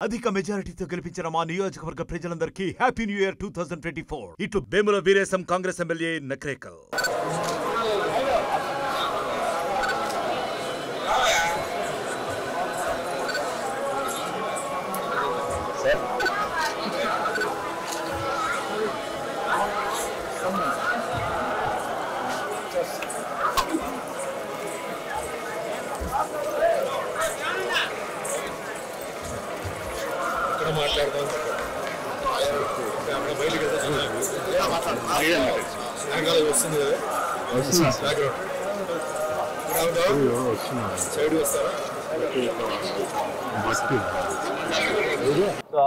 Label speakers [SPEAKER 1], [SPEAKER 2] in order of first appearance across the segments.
[SPEAKER 1] అధిక మెజారిటీతో గెలిపించిన మా నియోజకవర్గ ప్రజలందరికీ హ్యాపీ న్యూ ఇయర్ 2024. ఇటు వేముల వీరేశం కాంగ్రెస్ ఎమ్మెల్యే నక్రేకల్.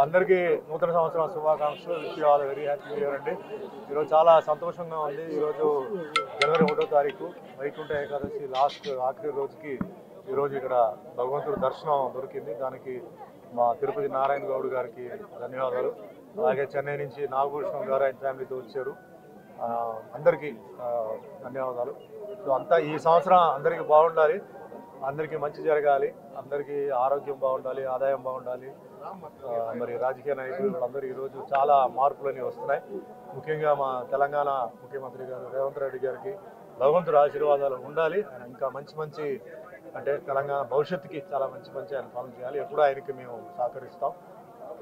[SPEAKER 2] అందరికీ నూతన సంవత్సరం శుభాకాంక్షలు. Wish all very happy new year అండి. ఈరోజు చాలా సంతోషంగా ఉంది. ఈరోజు జనవరి 1వ తారీఖు వైకుంఠ ఏకాదశి ఆఖరి రోజుకి ఈరోజు ఇక్కడ భగవంతుడి దర్శనం దొరికింది. దానికి మా తిరుపతి నారాయణ గౌడ్ గారికి ధన్యవాదాలు. అలాగే చెన్నై నుంచి నాగభూషణం గారు ఆయన ఫ్యామిలీతో వచ్చారు. అందరికీ ధన్యవాదాలు. సో అంతా ఈ సంవత్సరం అందరికీ బాగుండాలి, అందరికీ మంచి జరగాలి, అందరికీ ఆరోగ్యం బాగుండాలి, ఆదాయం బాగుండాలి. మరి రాజకీయ నాయకులు వాళ్ళందరూ ఈరోజు చాలా మార్పులని వస్తున్నాయి. ముఖ్యంగా మా తెలంగాణ ముఖ్యమంత్రి గారు రేవంత్ రెడ్డి గారికి భగవంతుడి ఆశీర్వాదాలు ఉండాలి. ఆయన ఇంకా మంచి అంటే తెలంగాణ భవిష్యత్తుకి చాలా మంచి ఆయన పాలన చేయాలి. ఎప్పుడూ ఆయనకి మేము సహకరిస్తాం.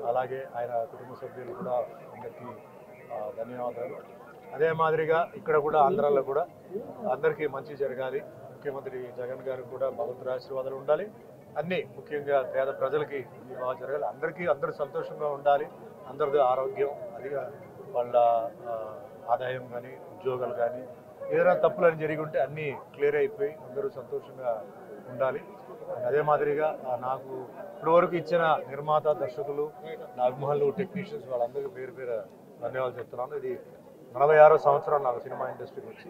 [SPEAKER 2] అలాగే ఆయన కుటుంబ సభ్యులు కూడా అందరికీ ధన్యవాదాలు. అదే మాదిరిగా ఇక్కడ కూడా ఆంధ్రాలో కూడా అందరికీ మంచి జరగాలి. ముఖ్యమంత్రి జగన్ గారికి కూడా భగవంతుడి ఆశీర్వాదాలు ఉండాలి. అన్నీ ముఖ్యంగా పేద ప్రజలకి బాగా జరగాలి. అందరూ సంతోషంగా ఉండాలి. అందరిది ఆరోగ్యం, అదిగా వాళ్ళ ఆదాయం కానీ ఉద్యోగాలు కానీ ఏదైనా తప్పులని జరిగి ఉంటే అన్నీ క్లియర్ అయిపోయి అందరూ సంతోషంగా ఉండాలి. అదే మాదిరిగా నాకు ఇప్పటివరకు ఇచ్చిన నిర్మాత, దర్శకులు, నా అభిమానులు, టెక్నీషియన్స్ వాళ్ళందరికీ పేరు ధన్యవాదాలు చెప్తున్నాను. ఇది 46వ సంవత్సరం నాకు సినిమా ఇండస్ట్రీకి వచ్చి.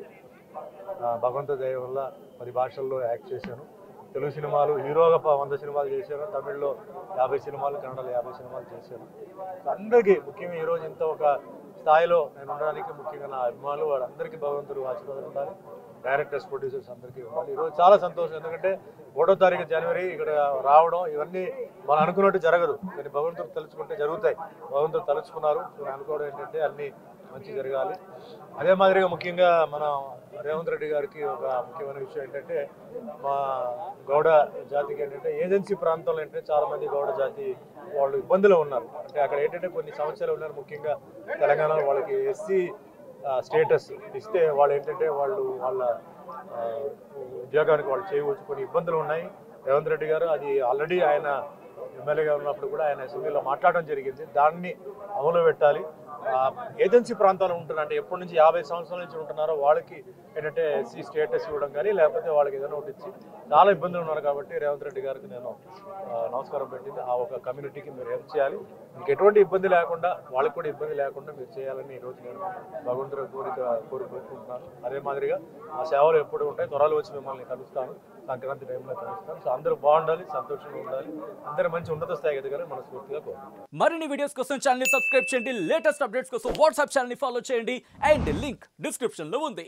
[SPEAKER 2] భగవంతుడి దయ వల్ల 10 భాషల్లో యాక్ట్ చేశాను. తెలుగు సినిమాలు హీరోగా 100 సినిమాలు చేశాను. తమిళ్లో 50 సినిమాలు, కన్నడలో 50 సినిమాలు చేశాను. అందరికీ ముఖ్యంగా ఈరోజు ఇంత ఒక స్థాయిలో నేను ఉండడానికి ముఖ్యంగా నా అభిమానులు వాళ్ళందరికీ భగవంతుడు ఆశీర్వాదాలు ఉండాలి. డైరెక్టర్స్, ప్రొడ్యూసర్స్ అందరికీ ఉండాలి. ఈరోజు చాలా సంతోషం. ఎందుకంటే 1వ తారీఖు జనవరి ఇక్కడ రావడం ఇవన్నీ మనం అనుకున్నట్టు జరగదు, కానీ భగవంతుడు తలుచుకుంటే జరుగుతాయి. భగవంతుడు తలుచుకున్నారు. నేను అనుకోవడం ఏంటంటే అన్నీ మంచి జరగాలి. అదే మాదిరిగా ముఖ్యంగా మన రేవంత్ రెడ్డి గారికి ఒక ముఖ్యమైన విషయం ఏంటంటే మా గౌడ జాతికి ఏంటంటే ఏజెన్సీ ప్రాంతంలో ఏంటంటే చాలామంది గౌడ జాతి వాళ్ళు ఇబ్బందులు ఉన్నారు. అంటే అక్కడ ఏంటంటే కొన్ని సమస్యలు ఉన్నారు. ముఖ్యంగా తెలంగాణలో వాళ్ళకి ఎస్సీ స్టేటస్ ఇస్తే వాళ్ళు ఏంటంటే వాళ్ళ ఉద్యోగానికి వాళ్ళు చేయవచ్చు, కొన్ని ఇబ్బందులు ఉన్నాయి. రేవంత్ రెడ్డి గారు అది ఆల్రెడీ ఆయన ఎమ్మెల్యేగా ఉన్నప్పుడు కూడా ఆయన అసెంబ్లీలో మాట్లాడడం జరిగింది. దాన్ని అమలు పెట్టాలి. ఏజెన్సీ ప్రాంతాలు ఉంటున్నారు అంటే ఎప్పటి నుంచి 50 సంవత్సరాల నుంచి ఉంటున్నారో వాళ్ళకి ఏంటంటే ఎస్సీ స్టేటస్ ఇవ్వడం కానీ లేకపోతే వాళ్ళకి ఏదైనా ఒకటి ఇచ్చి చాలా ఇబ్బందులు ఉన్నారు. కాబట్టి రేవంత్ రెడ్డి గారికి నేను నమస్కారం పెట్టింది. ఆ ఒక కమ్యూనిటీకి మీరు హెల్ప్ చేయాలి. మీకు ఎటువంటి ఇబ్బంది లేకుండా, వాళ్ళకి కూడా ఇబ్బంది లేకుండా మీరు చేయాలని ఈరోజు నేను భగవంతుడి కోరుకుంటున్నాను. అదే మాదిరిగా ఆ సేవలు ఎప్పుడు ఉంటాయి. త్వరలో వచ్చి మిమ్మల్ని కలుస్తాను. సంక్రాంతి టైంలో కలుస్తాను. సో అందరూ బాగుండాలి, సంతోషంగా ఉండాలి, అందరూ మంచి ఉన్నత స్థాయికి ఎదగాలని మనస్ఫూర్తిగా కోరుకుంటున్నాను.
[SPEAKER 3] మరిన్ని వీడియోస్ కోసం ఛానల్ ని సబ్స్క్రైబ్ చేయండి. లేటెస్ట్ అప్డేట్స్ కోసం వాట్సాప్ ఛానల్ ని ఫాలో చేయండి. అండ్ లింక్ డిస్క్రిప్షన్ లో ఉంది.